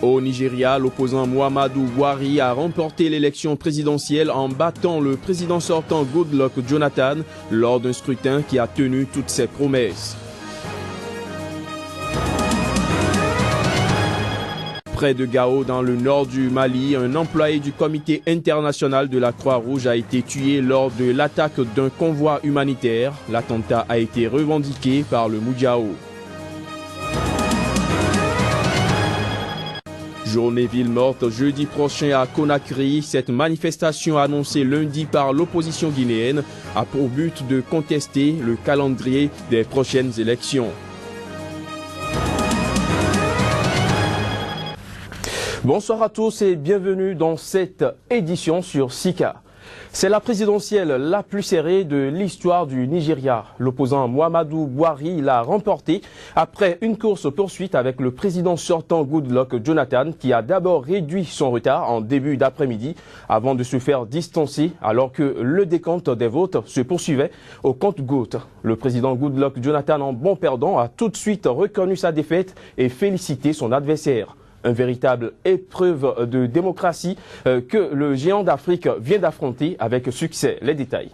Au Nigeria, l'opposant Muhammadu Buhari a remporté l'élection présidentielle en battant le président sortant Goodluck Jonathan lors d'un scrutin qui a tenu toutes ses promesses. Près de Gao, dans le nord du Mali, un employé du comité international de la Croix-Rouge a été tué lors de l'attaque d'un convoi humanitaire. L'attentat a été revendiqué par le Moudjahou. Journée ville morte jeudi prochain à Conakry. Cette manifestation annoncée lundi par l'opposition guinéenne a pour but de contester le calendrier des prochaines élections. Bonsoir à tous et bienvenue dans cette édition sur Sika. C'est la présidentielle la plus serrée de l'histoire du Nigeria. L'opposant Muhammadu Buhari l'a remportée après une course-poursuite avec le président sortant Goodluck Jonathan qui a d'abord réduit son retard en début d'après-midi avant de se faire distancer alors que le décompte des votes se poursuivait au compte-gouttes. Le président Goodluck Jonathan, en bon perdant, a tout de suite reconnu sa défaite et félicité son adversaire. Un véritable épreuve de démocratie que le géant d'Afrique vient d'affronter avec succès. Les détails.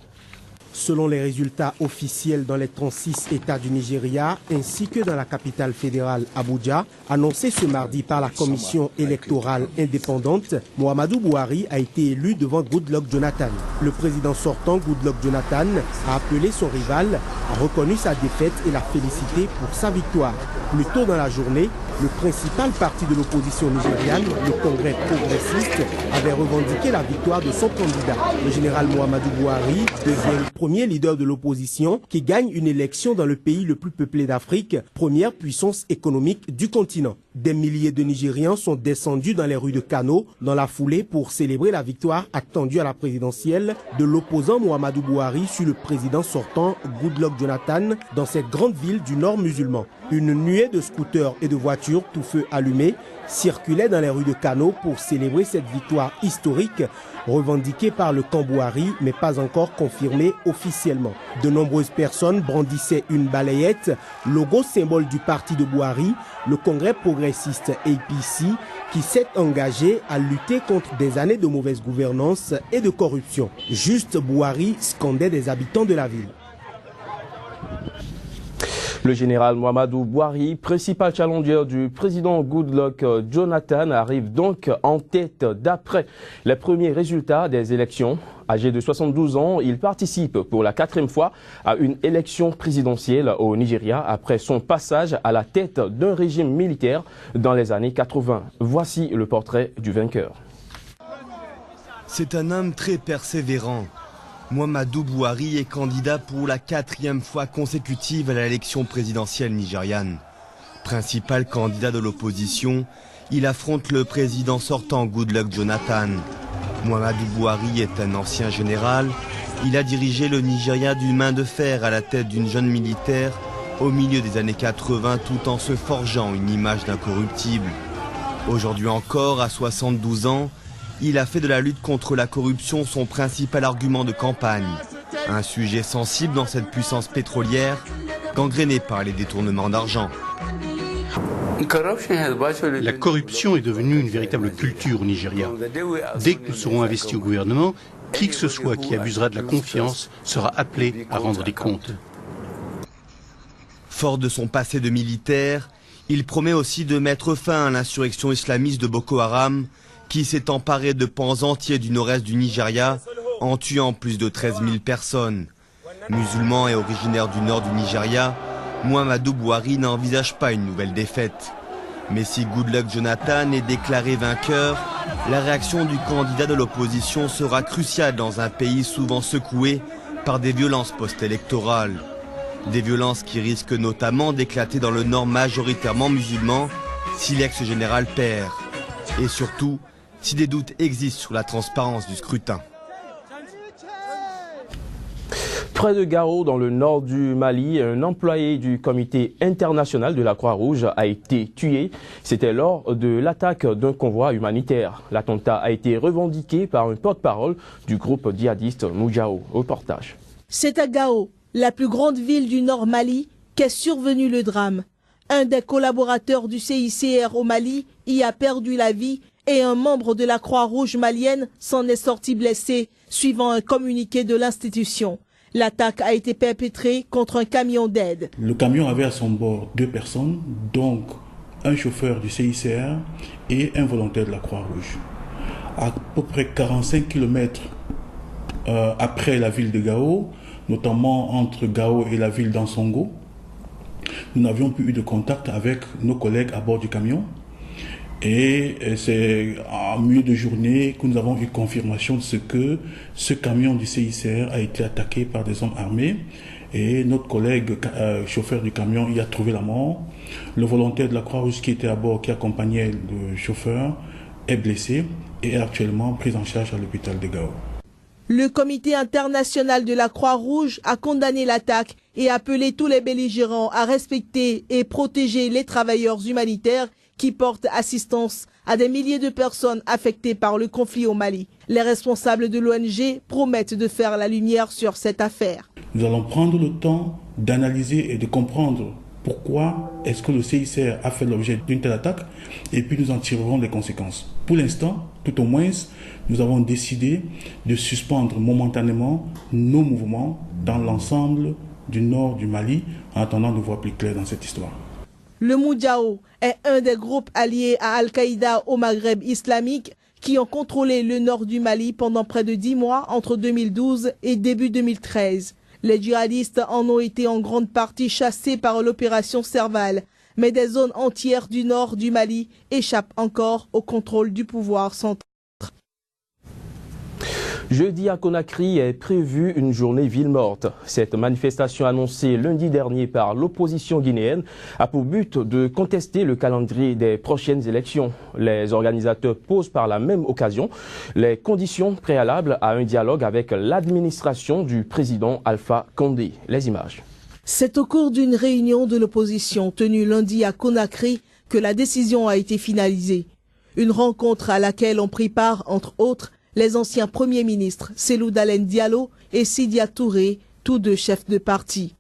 Selon les résultats officiels dans les 36 États du Nigeria, ainsi que dans la capitale fédérale Abuja, annoncé ce mardi par la commission électorale indépendante, Muhammadu Buhari a été élu devant Goodluck Jonathan. Le président sortant, Goodluck Jonathan, a appelé son rival, a reconnu sa défaite et l'a félicité pour sa victoire. Plus tôt dans la journée, le principal parti de l'opposition nigériane, le Congrès progressiste, avait revendiqué la victoire de son candidat. Le général Muhammadu Buhari devient le premier leader de l'opposition qui gagne une élection dans le pays le plus peuplé d'Afrique, première puissance économique du continent. Des milliers de Nigérians sont descendus dans les rues de Kano dans la foulée pour célébrer la victoire attendue à la présidentielle de l'opposant Muhammadu Buhari sur le président sortant Goodluck Jonathan dans cette grande ville du nord musulman. Une nuée de scooters et de voitures tout feu allumées circulait dans les rues de Kano pour célébrer cette victoire historique revendiquée par le camp Buhari mais pas encore confirmée officiellement. De nombreuses personnes brandissaient une balayette, logo symbole du parti de Buhari, le Congrès progressiste APC, qui s'est engagé à lutter contre des années de mauvaise gouvernance et de corruption. Juste Buhari scandait des habitants de la ville. Le général Muhammadu Buhari, principal challenger du président Goodluck Jonathan, arrive donc en tête d'après les premiers résultats des élections. Âgé de 72 ans, il participe pour la 4e fois à une élection présidentielle au Nigeria après son passage à la tête d'un régime militaire dans les années 80. Voici le portrait du vainqueur. C'est un homme très persévérant. Muhammadu Buhari est candidat pour la 4e fois consécutive à l'élection présidentielle nigériane. Principal candidat de l'opposition, il affronte le président sortant Goodluck Jonathan. Muhammadu Buhari est un ancien général. Il a dirigé le Nigeria d'une main de fer à la tête d'une jeune militaire au milieu des années 80 tout en se forgeant une image d'incorruptible. Aujourd'hui encore, à 72 ans, il a fait de la lutte contre la corruption son principal argument de campagne. Un sujet sensible dans cette puissance pétrolière, gangrénée par les détournements d'argent. La corruption est devenue une véritable culture au Nigeria. Dès que nous serons investis au gouvernement, qui que ce soit qui abusera de la confiance sera appelé à rendre des comptes. Fort de son passé de militaire, il promet aussi de mettre fin à l'insurrection islamiste de Boko Haram, qui s'est emparé de pans entiers du nord-est du Nigeria en tuant plus de 13 000 personnes. Musulman et originaire du nord du Nigeria, Muhammadu Buhari n'envisage pas une nouvelle défaite. Mais si Goodluck Jonathan est déclaré vainqueur, la réaction du candidat de l'opposition sera cruciale dans un pays souvent secoué par des violences post-électorales. Des violences qui risquent notamment d'éclater dans le nord majoritairement musulman si l'ex-général perd. Et surtout, si des doutes existent sur la transparence du scrutin. Près de Gao, dans le nord du Mali, un employé du comité international de la Croix-Rouge a été tué. C'était lors de l'attaque d'un convoi humanitaire. L'attentat a été revendiqué par un porte-parole du groupe djihadiste Moudjahou. Reportage. C'est à Gao, la plus grande ville du nord Mali, qu'est survenu le drame. Un des collaborateurs du CICR au Mali y a perdu la vie et un membre de la Croix-Rouge malienne s'en est sorti blessé, suivant un communiqué de l'institution. L'attaque a été perpétrée contre un camion d'aide. Le camion avait à son bord 2 personnes, donc un chauffeur du CICR et un volontaire de la Croix-Rouge. À peu près 45 km après la ville de Gao, notamment entre Gao et la ville d'Ansongo, nous n'avions plus eu de contact avec nos collègues à bord du camion. Et c'est en milieu de journée que nous avons eu confirmation de ce que ce camion du CICR a été attaqué par des hommes armés. Et notre collègue chauffeur du camion y a trouvé la mort. Le volontaire de la Croix-Rouge qui était à bord, qui accompagnait le chauffeur, est blessé et est actuellement pris en charge à l'hôpital de Gao. Le comité international de la Croix-Rouge a condamné l'attaque et appelé tous les belligérants à respecter et protéger les travailleurs humanitaires qui portent assistance à des milliers de personnes affectées par le conflit au Mali. Les responsables de l'ONG promettent de faire la lumière sur cette affaire. Nous allons prendre le temps d'analyser et de comprendre pourquoi est-ce que le CICR a fait l'objet d'une telle attaque et puis nous en tirerons les conséquences. Pour l'instant, tout au moins, nous avons décidé de suspendre momentanément nos mouvements dans l'ensemble du nord du Mali en attendant de voir plus clair dans cette histoire. Le Moudjahou est un des groupes alliés à Al-Qaïda au Maghreb islamique qui ont contrôlé le nord du Mali pendant près de 10 mois entre 2012 et début 2013. Les djihadistes en ont été en grande partie chassés par l'opération Serval, mais des zones entières du nord du Mali échappent encore au contrôle du pouvoir central. Jeudi à Conakry est prévue une journée ville morte. Cette manifestation annoncée lundi dernier par l'opposition guinéenne a pour but de contester le calendrier des prochaines élections. Les organisateurs posent par la même occasion les conditions préalables à un dialogue avec l'administration du président Alpha Condé. Les images. C'est au cours d'une réunion de l'opposition tenue lundi à Conakry que la décision a été finalisée. Une rencontre à laquelle ont pris part, entre autres, les anciens premiers ministres Cellou Dalein Diallo et Sidia Touré, tous deux chefs de parti.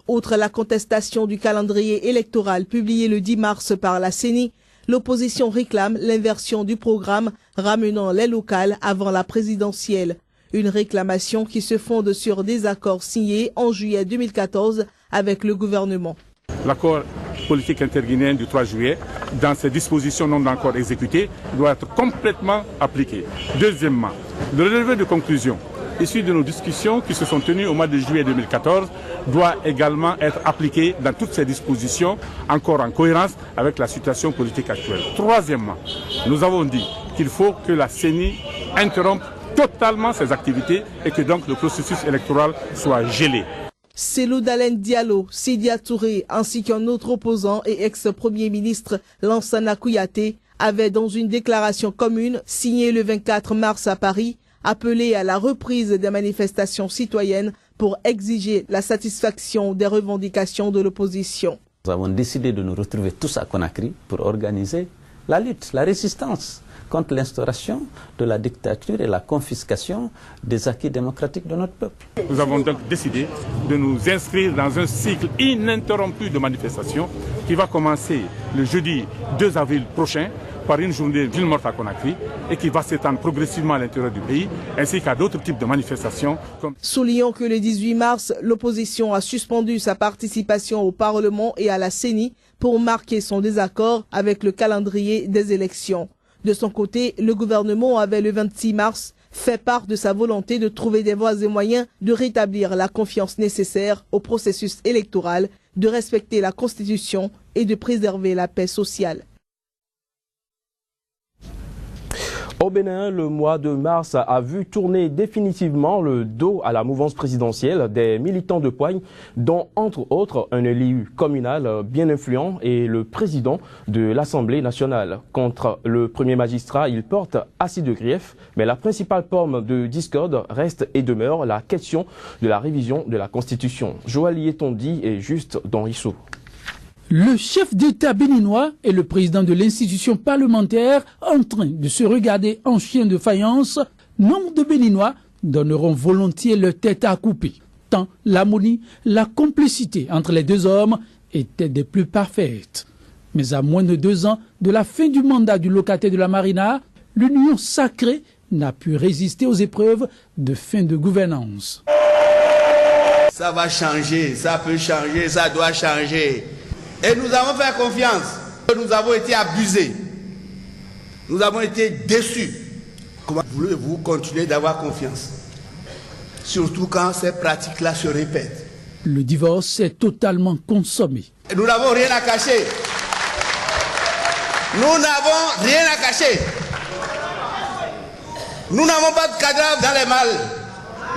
Outre la contestation du calendrier électoral publié le 10 mars par la CENI, l'opposition réclame l'inversion du programme ramenant les locales avant la présidentielle. Une réclamation qui se fonde sur des accords signés en juillet 2014 avec le gouvernement. L'accord politique interguinéen du 3 juillet, dans ses dispositions non encore exécutées, doit être complètement appliqué. Deuxièmement, le relevé de conclusions issu de nos discussions qui se sont tenues au mois de juillet 2014 doit également être appliqué dans toutes ses dispositions, encore en cohérence avec la situation politique actuelle. Troisièmement, nous avons dit qu'il faut que la CENI interrompe totalement ses activités et que donc le processus électoral soit gelé. Cellou Dalein Diallo, Sidia Touré ainsi qu'un autre opposant et ex-premier ministre Lansana Kouyaté avaient dans une déclaration commune signée le 24 mars à Paris appelé à la reprise des manifestations citoyennes pour exiger la satisfaction des revendications de l'opposition. Nous avons décidé de nous retrouver tous à Conakry pour organiser la lutte, la résistance contre l'instauration de la dictature et la confiscation des acquis démocratiques de notre peuple. Nous avons donc décidé de nous inscrire dans un cycle ininterrompu de manifestations qui va commencer le jeudi 2 avril prochain par une journée ville morte à Conakry et qui va s'étendre progressivement à l'intérieur du pays, ainsi qu'à d'autres types de manifestations. Soulignons que le 18 mars, l'opposition a suspendu sa participation au Parlement et à la CENI pour marquer son désaccord avec le calendrier des élections. De son côté, le gouvernement avait le 26 mars fait part de sa volonté de trouver des voies et moyens de rétablir la confiance nécessaire au processus électoral, de respecter la Constitution et de préserver la paix sociale. Au Bénin, le mois de mars a vu tourner définitivement le dos à la mouvance présidentielle des militants de poigne, dont entre autres un élu communal bien influent et le président de l'Assemblée nationale. Contre le premier magistrat, il porte assez de griefs, mais la principale forme de discorde reste et demeure la question de la révision de la Constitution. Joël Yetondi est juste dans Issou. Le chef d'État béninois et le président de l'institution parlementaire en train de se regarder en chien de faïence, nombre de Béninois donneront volontiers leur tête à couper. Tant l'harmonie, la complicité entre les deux hommes étaient des plus parfaites. Mais à moins de 2 ans de la fin du mandat du locataire de la Marina, l'Union sacrée n'a pu résister aux épreuves de fin de gouvernance. Ça va changer, ça peut changer, ça doit changer. Et nous avons fait confiance. Nous avons été abusés. Nous avons été déçus. Comment voulez-vous continuer d'avoir confiance? Surtout quand ces pratiques-là se répètent. Le divorce est totalement consommé. Nous n'avons rien à cacher. Nous n'avons rien à cacher. Nous n'avons pas de cadavre dans les malles.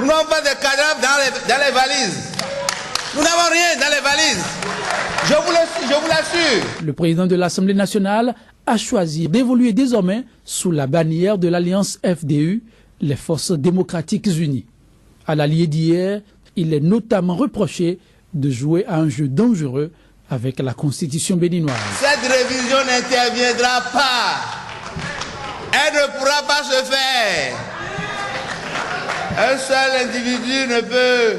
Nous n'avons pas de cadavre dans les valises. Nous n'avons rien dans les valises. Je vous l'assure. Le président de l'Assemblée nationale a choisi d'évoluer désormais sous la bannière de l'alliance FDU, les Forces démocratiques unies. À l'allié d'hier, il est notamment reproché de jouer à un jeu dangereux avec la constitution béninoise. Cette révision n'interviendra pas. Elle ne pourra pas se faire. Un seul individu ne peut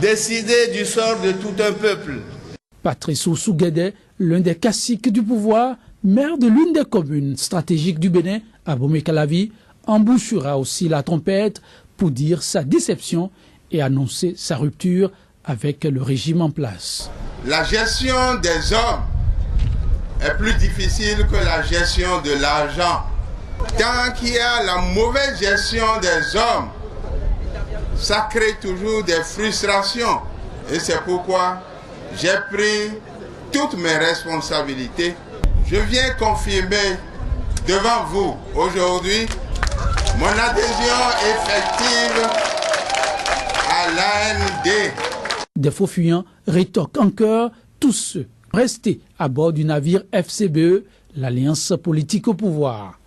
décider du sort de tout un peuple. Patrice Oussou-Guédé, l'un des caciques du pouvoir, maire de l'une des communes stratégiques du Bénin, Abomey-Calavi, embouchera aussi la trompette pour dire sa déception et annoncer sa rupture avec le régime en place. La gestion des hommes est plus difficile que la gestion de l'argent. Tant qu'il y a la mauvaise gestion des hommes, ça crée toujours des frustrations. Et c'est pourquoi j'ai pris toutes mes responsabilités. Je viens confirmer devant vous aujourd'hui mon adhésion effective à l'AND. Des faux fuyants rétorquent encore tous ceux restés à bord du navire FCBE, l'alliance politique au pouvoir.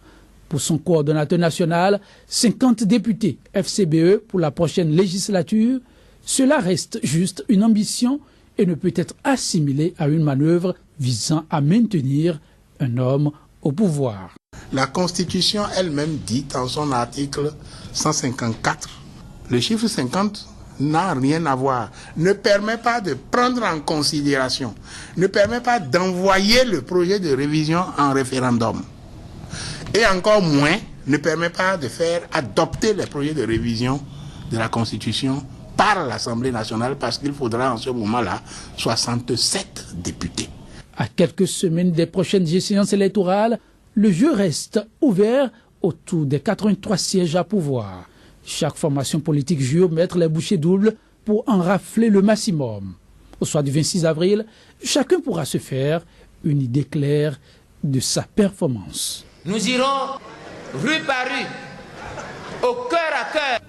Pour son coordonnateur national, 50 députés FCBE pour la prochaine législature, cela reste juste une ambition et ne peut être assimilé à une manœuvre visant à maintenir un homme au pouvoir. La Constitution elle-même dit en son article 154, le chiffre 50 n'a rien à voir, ne permet pas de prendre en considération, ne permet pas d'envoyer le projet de révision en référendum. Et encore moins, ne permet pas de faire adopter les projets de révision de la Constitution par l'Assemblée nationale parce qu'il faudra en ce moment-là 67 députés. À quelques semaines des prochaines échéances électorales, le jeu reste ouvert autour des 83 sièges à pouvoir. Chaque formation politique jure mettre les bouchées doubles pour en rafler le maximum. Au soir du 26 avril, chacun pourra se faire une idée claire de sa performance. Nous irons rue par rue, au cœur à cœur.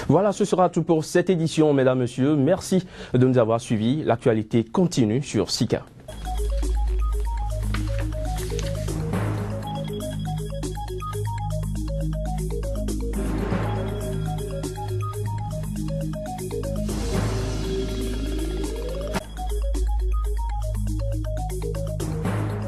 Voilà, ce sera tout pour cette édition, mesdames, messieurs. Merci de nous avoir suivis. L'actualité continue sur Sika.